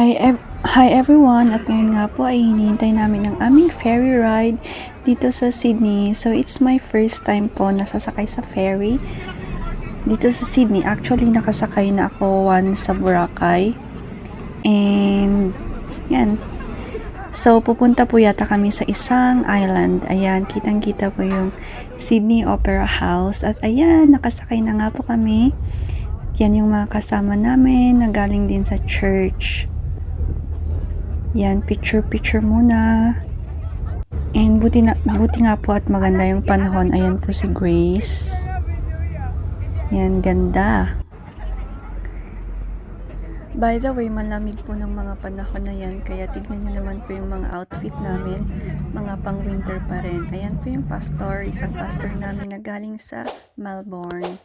Hi everyone! At ngayon nga po ay hinihintay namin ang aming ferry ride dito sa Sydney. So it's my first time po na sasakay sa ferry dito sa Sydney. Actually nakasakay na ako once sa Boracay. And yan. So pupunta po yata kami sa isang island. Ayan, kitang-kita po yung Sydney Opera House. At ayan, nakasakay na nga po kami. Yan yung mga kasama namin na galing din sa church. Yan, picture muna. And buti nga po at maganda yung panahon. Ayan po si Grace. Yan, ganda. By the way, malamig po ng mga panahon na yan. Kaya tignan nyo naman po yung mga outfit namin. Mga pang winter pa rin. Ayan po yung pastor. Isang pastor namin na galing sa Melbourne.